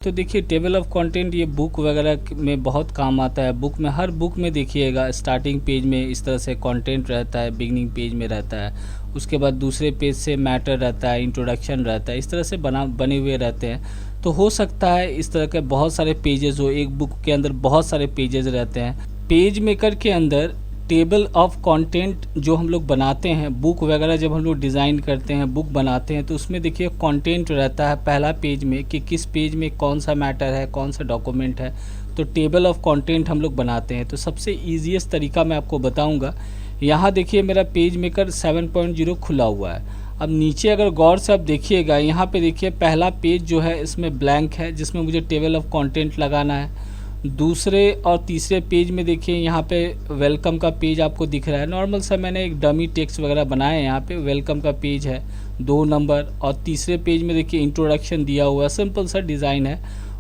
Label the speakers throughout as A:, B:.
A: तो देखिए table of content ये बुक वगैरह में बहुत काम आता है। बुक में हर बुक में देखिएगा स्टार्टिंग पेज में इस तरह से कंटेंट रहता है, बिगनिंग पेज में रहता है, उसके बाद दूसरे पेज से मैटर रहता है, इंट्रोडक्शन रहता है, इस तरह से बने हुए रहते हैं। तो हो सकता है इस तरह के बहुत सारे पेजेस हो, एक बुक के अंदर बहुत सारे पेजेस रहते हैं। पेज मेकर के अंदर टेबल ऑफ कंटेंट जो हम लोग बनाते हैं, बुक वगैरह जब हम लोग डिज़ाइन करते हैं, बुक बनाते हैं, तो उसमें देखिए कंटेंट रहता है पहला पेज में कि किस पेज में कौन सा मैटर है, कौन सा डॉक्यूमेंट है। तो टेबल ऑफ कंटेंट हम लोग बनाते हैं। तो सबसे ईजीएस्ट तरीका मैं आपको बताऊंगा। यहाँ देखिए मेरा पेज मेकर 7.0 खुला हुआ है। अब नीचे अगर गौर से आप देखिएगा, यहाँ पे देखिए पहला पेज जो है इसमें ब्लैंक है, जिसमें मुझे टेबल ऑफ कंटेंट लगाना है। दूसरे और तीसरे पेज में देखिए यहाँ पे वेलकम का पेज आपको दिख रहा है। नॉर्मल सा मैंने एक डमी टेक्स्ट वगैरह बनाया है। यहाँ पे वेलकम का पेज है 2 नंबर, और तीसरे पेज में देखिए इंट्रोडक्शन दिया हुआ है, सिंपल सा डिज़ाइन है।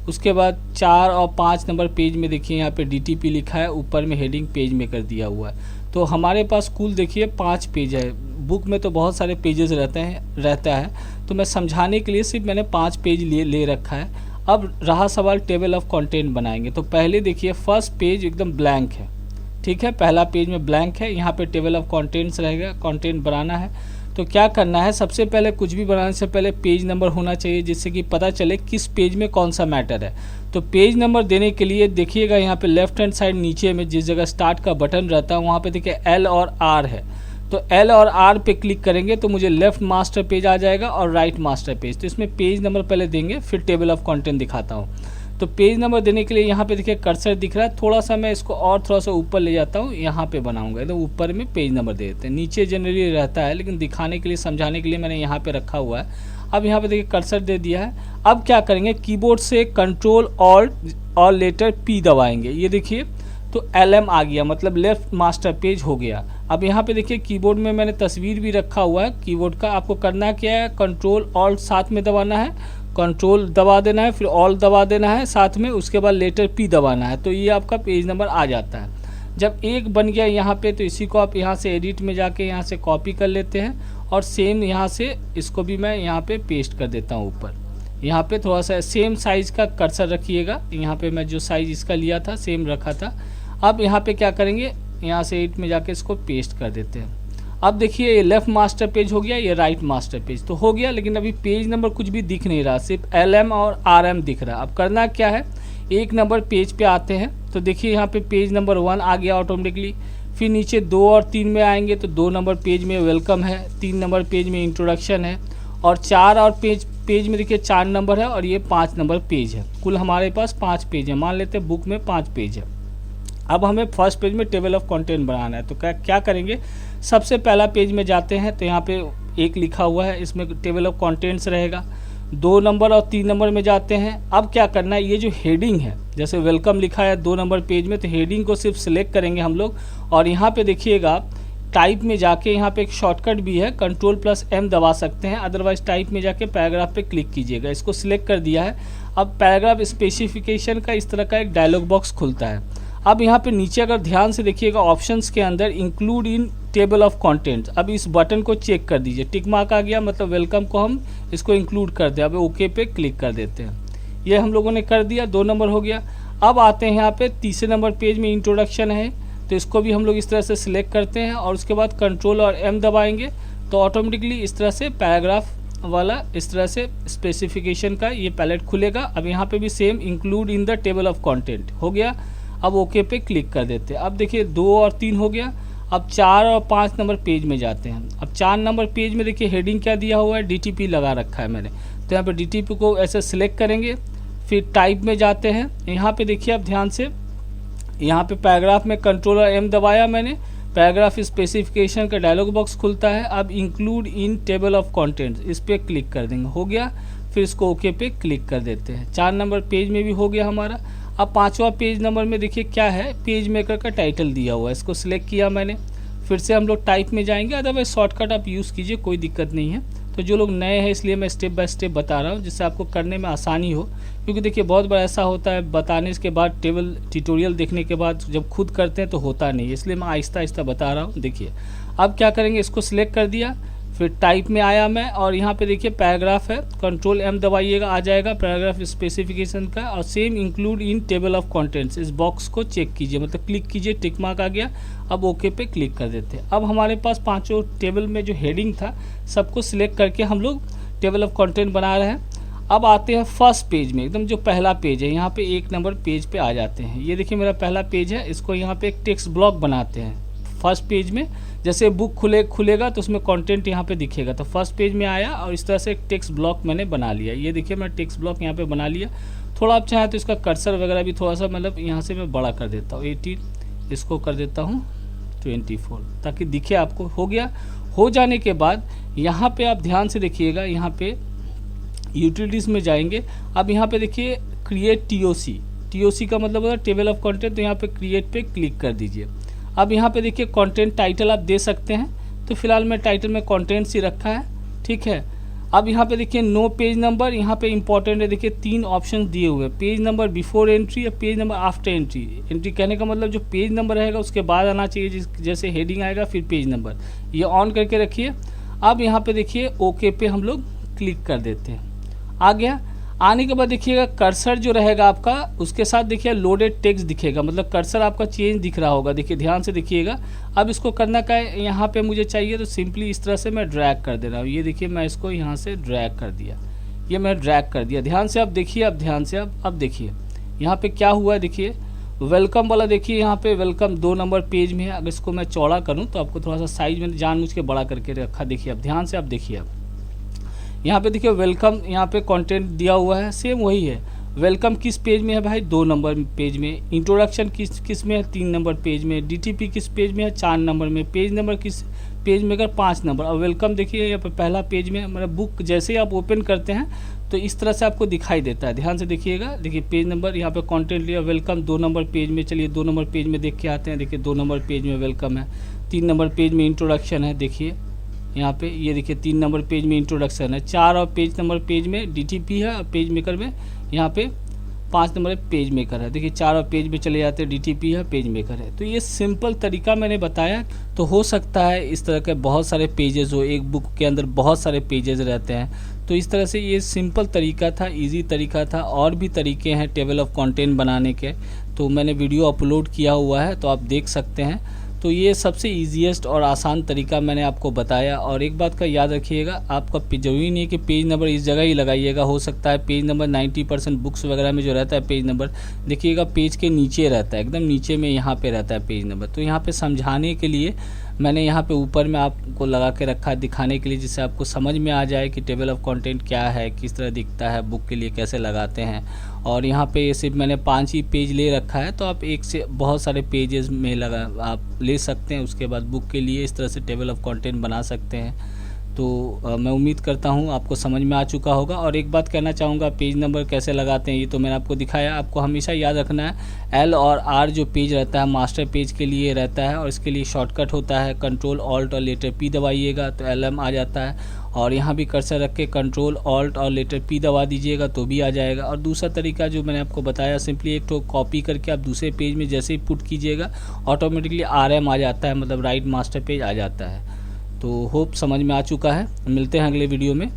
A: उसके बाद 4 और 5 नंबर पेज में देखिए यहाँ पे DTP लिखा है, ऊपर में हेडिंग पेज मेकर दिया हुआ है। तो हमारे पास कुल देखिए 5 पेज है। बुक में तो बहुत सारे पेजेस रहता है, तो मैं समझाने के लिए सिर्फ मैंने 5 पेज ले रखा है। अब रहा सवाल टेबल ऑफ कंटेंट बनाएंगे। तो पहले देखिए फर्स्ट पेज एकदम ब्लैंक है, ठीक है, पहला पेज में ब्लैंक है। यहाँ पे टेबल ऑफ कंटेंट्स रहेगा, कंटेंट बनाना है। तो क्या करना है, सबसे पहले कुछ भी बनाने से पहले पेज नंबर होना चाहिए, जिससे कि पता चले किस पेज में कौन सा मैटर है। तो पेज नंबर देने के लिए देखिएगा यहाँ पे लेफ्ट हैंड साइड नीचे में जिस जगह स्टार्ट का बटन रहता है, वहाँ पे देखिए L और R है। तो L और R पे क्लिक करेंगे तो मुझे लेफ्ट मास्टर पेज आ जाएगा और राइट मास्टर पेज। तो इसमें पेज नंबर पहले देंगे, फिर टेबल ऑफ कंटेंट दिखाता हूँ। तो पेज नंबर देने के लिए यहाँ पे देखिए कर्सर दिख रहा है, थोड़ा सा मैं इसको और थोड़ा सा ऊपर ले जाता हूँ, यहाँ पे बनाऊंगा। तो ऊपर में पेज नंबर दे देते हैं, नीचे जनरली रहता है, लेकिन दिखाने के लिए समझाने के लिए मैंने यहाँ पे रखा हुआ है। अब यहाँ पे देखिए कर्सर दे दिया है। अब क्या करेंगे, कीबोर्ड से कंट्रोल ऑल्ट और लेटर P दबाएंगे। ये देखिए तो LM आ गया, मतलब लेफ्ट मास्टर पेज हो गया। अब यहाँ पे देखिए कीबोर्ड में मैंने तस्वीर भी रखा हुआ है कीबोर्ड का। आपको करना क्या है, कंट्रोल ऑल्ट साथ में दबाना है, कंट्रोल दबा देना है, फिर ऑल दबा देना है साथ में, उसके बाद लेटर P दबाना है। तो ये आपका पेज नंबर आ जाता है। जब एक बन गया यहाँ पे, तो इसी को आप यहाँ से एडिट में जाके यहाँ से कॉपी कर लेते हैं, और सेम यहाँ से इसको भी मैं यहाँ पे पेस्ट कर देता हूँ ऊपर। यहाँ पे थोड़ा सा सेम साइज़ का कर्सर रखिएगा। यहाँ पे मैं जो साइज़ इसका लिया था सेम रखा था। अब यहाँ पे क्या करेंगे, यहाँ से एडिट में जाके इसको पेस्ट कर देते हैं। अब देखिए ये लेफ्ट मास्टर पेज हो गया, ये राइट मास्टर पेज तो हो गया, लेकिन अभी पेज नंबर कुछ भी दिख नहीं रहा, सिर्फ LM और RM दिख रहा है। अब करना क्या है, एक नंबर पेज पे आते हैं। तो देखिए यहाँ पे पेज नंबर 1 आ गया ऑटोमेटिकली। फिर नीचे 2 और 3 में आएंगे तो 2 नंबर पेज में वेलकम है, 3 नंबर पेज में इंट्रोडक्शन है, और 4 और पेज में देखिए 4 नंबर है, और ये 5 नंबर पेज है। कुल हमारे पास 5 पेज है। मान लेते हैं बुक में 5 पेज है। अब हमें फर्स्ट पेज में टेबल ऑफ कंटेंट बनाना है। तो क्या करेंगे, सबसे पहला पेज में जाते हैं, तो यहाँ पे 1 लिखा हुआ है, इसमें टेबल ऑफ कंटेंट्स रहेगा। 2 नंबर और 3 नंबर में जाते हैं। अब क्या करना है, ये जो हेडिंग है, जैसे वेलकम लिखा है 2 नंबर पेज में, तो हेडिंग को सिर्फ सिलेक्ट करेंगे हम लोग, और यहाँ पे देखिएगा टाइप में जाके यहाँ पे एक शॉर्टकट भी है, Ctrl+M दबा सकते हैं, अदरवाइज टाइप में जाके पैराग्राफ पे क्लिक कीजिएगा। इसको सिलेक्ट कर दिया है। अब पैराग्राफ स्पेसिफिकेशन का इस तरह का एक डायलॉग बॉक्स खुलता है। अब यहाँ पे नीचे अगर ध्यान से देखिएगा ऑप्शंस के अंदर include in table of content, अब इस बटन को चेक कर दीजिए, टिक मार्क आ गया, मतलब वेलकम को हम इसको इंक्लूड कर दें। अब ओके पे क्लिक कर देते हैं। ये हम लोगों ने कर दिया, 2 नंबर हो गया। अब आते हैं यहाँ पे तीसरे नंबर पेज में इंट्रोडक्शन है, तो इसको भी हम लोग इस तरह से सिलेक्ट करते हैं, और उसके बाद कंट्रोल और M दबाएंगे तो ऑटोमेटिकली इस तरह से पैराग्राफ वाला इस तरह से स्पेसिफिकेशन का ये पैलेट खुलेगा। अब यहाँ पे भी same include in the table of content हो गया। अब ओके पे क्लिक कर देते हैं। अब देखिए 2 और 3 हो गया। अब 4 और 5 नंबर पेज में जाते हैं। अब 4 नंबर पेज में देखिए हेडिंग क्या दिया हुआ है, DTP लगा रखा है मैंने, तो यहाँ पे DTP को ऐसे सिलेक्ट करेंगे। फिर टाइप में जाते हैं, यहाँ पे देखिए आप ध्यान से, यहाँ पे पैराग्राफ में कंट्रोल और M दबाया मैंने, पैराग्राफ स्पेसिफिकेशन का डायलॉग बॉक्स खुलता है। अब include in table of contents इस पर क्लिक कर देंगे, हो गया। फिर इसको ओके पे क्लिक कर देते हैं। 4 नंबर पेज में भी हो गया हमारा। अब 5वां पेज नंबर में देखिए क्या है, पेज मेकर का टाइटल दिया हुआ है, इसको सिलेक्ट किया मैंने। फिर से हम लोग टाइप में जाएंगे, अदरवाइज शॉर्टकट आप यूज़ कीजिए, कोई दिक्कत नहीं है। तो जो लोग नए हैं इसलिए मैं स्टेप बाय स्टेप बता रहा हूँ, जिससे आपको करने में आसानी हो, क्योंकि देखिए बहुत बार ऐसा होता है बताने के बाद, टेबल ट्यूटोरियल देखने के बाद जब खुद करते हैं तो होता नहीं, इसलिए मैं आहिस्ता आहिस्ता बता रहा हूँ। देखिए अब क्या करेंगे, इसको सिलेक्ट कर दिया, फिर टाइप में आया मैं, और यहाँ पे देखिए पैराग्राफ है, कंट्रोल M दबाइएगा, आ जाएगा पैराग्राफ स्पेसिफिकेशन का। और same include in table of contents, इस बॉक्स को चेक कीजिए, मतलब क्लिक कीजिए, टिक मार्क आ गया। अब ओके पे क्लिक कर देते हैं। अब हमारे पास पांचों टेबल में जो हेडिंग था सबको सिलेक्ट करके हम लोग टेबल ऑफ कंटेंट बना रहे हैं। अब आते हैं फर्स्ट पेज में, एकदम जो पहला पेज है, यहाँ पे 1 नंबर पेज पे आ जाते हैं। ये देखिए मेरा पहला पेज है, इसको यहाँ पे एक टेक्स्ट ब्लॉक बनाते हैं। फर्स्ट पेज में जैसे बुक खुलेगा तो उसमें कंटेंट यहाँ पे दिखेगा, तो फर्स्ट पेज में आया और इस तरह से एक टेक्स्ट ब्लॉक मैंने बना लिया। ये देखिए मैं टेक्स्ट ब्लॉक यहाँ पे बना लिया। थोड़ा आप चाहें तो इसका कर्सर वगैरह भी थोड़ा सा मतलब यहाँ से मैं बड़ा कर देता हूँ, 18, इसको कर देता हूँ 24, ताकि दिखे आपको। हो गया। हो जाने के बाद यहाँ पे आप ध्यान से देखिएगा, यहाँ पे यूटिलिटीज़ में जाएंगे। अब यहाँ पे देखिए क्रिएट TOC का मतलब होता है टेबल ऑफ कंटेंट, तो यहाँ पे क्रिएट पे क्लिक कर दीजिए। अब यहाँ पे देखिए कंटेंट टाइटल आप दे सकते हैं, तो फिलहाल मैं टाइटल में कंटेंट्स ही रखा है, ठीक है। अब यहाँ पे देखिए नो पेज नंबर, यहाँ पे इंपॉर्टेंट है, देखिए 3 ऑप्शन दिए हुए हैं, पेज नंबर बिफोर एंट्री या page number after entry. Entry कहने का मतलब जो पेज नंबर रहेगा उसके बाद आना चाहिए, जैसे हेडिंग आएगा फिर पेज नंबर, ये ऑन करके रखिए। अब यहाँ पे देखिए ओके पे हम लोग क्लिक कर देते हैं, आ गया। आने के बाद देखिएगा कर्सर जो रहेगा आपका, उसके साथ देखिए लोडेड टेक्स्ट दिखेगा, मतलब कर्सर आपका चेंज दिख रहा होगा, देखिए ध्यान से देखिएगा। अब इसको करना क्या है, यहाँ पे मुझे चाहिए तो सिंपली इस तरह से मैं ड्रैग कर दे रहा हूँ। ये देखिए मैं इसको यहाँ से ड्रैग कर दिया, ये मैं ड्रैग कर दिया। ध्यान से अब देखिए, अब ध्यान से अब देखिए यहाँ पे क्या हुआ है। देखिए वेलकम वाला, देखिए यहाँ पे वेलकम 2 नंबर पेज में है। अगर इसको मैं चौड़ा करूँ तो आपको थोड़ा सा साइज में जानबूझ के बड़ा करके रखा, देखिए अब ध्यान से अब देखिए। अब यहाँ पे देखिए वेलकम, यहाँ पे कंटेंट दिया हुआ है, सेम वही है। वेलकम किस पेज में है भाई, 2 नंबर पेज में। इंट्रोडक्शन किस में है, 3 नंबर पेज में। DTP किस पेज में है, 4 नंबर में। पेज नंबर किस पेज में, अगर 5 नंबर। और वेलकम देखिए यहाँ पे पहला पेज में, मतलब बुक जैसे ही आप ओपन करते हैं तो इस तरह से आपको दिखाई देता है। ध्यान से देखिएगा, देखिए पेज नंबर, यहाँ पे कंटेंट लिया वेलकम 2 नंबर पेज में। चलिए 2 नंबर पेज में देख के आते हैं। देखिए 2 नंबर पेज में वेलकम है, 3 नंबर पेज में इंट्रोडक्शन है, देखिए यहाँ पे ये देखिए 3 नंबर पेज में इंट्रोडक्शन है, 4 और पेज नंबर पेज में DTP है, और पेज मेकर में यहाँ पे 5 नंबर पेज मेकर है। देखिए 4 और पेज में चले जाते हैं, DTP है, पेज मेकर है। तो ये सिंपल तरीका मैंने बताया। तो हो सकता है इस तरह के बहुत सारे पेजेस हो, एक बुक के अंदर बहुत सारे पेजेस रहते हैं, तो इस तरह से ये सिंपल तरीका था, इजी तरीका था। और भी तरीके हैं टेबल ऑफ कंटेंट बनाने के, तो मैंने वीडियो अपलोड किया हुआ है, तो आप देख सकते हैं। तो ये सबसे ईजीएस्ट और आसान तरीका मैंने आपको बताया। और एक बात का याद रखिएगा, आपका जरूरी नहीं है कि पेज नंबर इस जगह ही लगाइएगा। हो सकता है पेज नंबर 90% बुक्स वगैरह में जो रहता है पेज नंबर, देखिएगा पेज के नीचे रहता है, एकदम नीचे में यहाँ पे रहता है पेज नंबर। तो यहाँ पे समझाने के लिए मैंने यहाँ पे ऊपर में आपको लगा के रखा है, दिखाने के लिए, जिससे आपको समझ में आ जाए कि टेबल ऑफ कंटेंट क्या है, किस तरह दिखता है, बुक के लिए कैसे लगाते हैं। और यहाँ पे सिर्फ मैंने 5 ही पेज ले रखा है, तो आप एक से बहुत सारे पेजेस में लगा आप ले सकते हैं। उसके बाद बुक के लिए इस तरह से टेबल ऑफ कंटेंट बना सकते हैं। तो मैं उम्मीद करता हूँ आपको समझ में आ चुका होगा। और एक बात कहना चाहूँगा, पेज नंबर कैसे लगाते हैं ये तो मैंने आपको दिखाया। आपको हमेशा याद रखना है L और R जो पेज रहता है मास्टर पेज के लिए रहता है, और इसके लिए शॉर्टकट होता है कंट्रोल ऑल्ट और लेटर P दबाइएगा तो LM आ जाता है। और यहाँ भी कर्सर रख के कंट्रोल ऑल्ट और लेटर P दबा दीजिएगा तो भी आ जाएगा। और दूसरा तरीका जो मैंने आपको बताया, सिंपली एक तो कॉपी करके आप दूसरे पेज में जैसे ही पुट कीजिएगा ऑटोमेटिकली RM आ जाता है, मतलब राइट मास्टर पेज आ जाता है। तो होप समझ में आ चुका है। मिलते हैं अगले वीडियो में।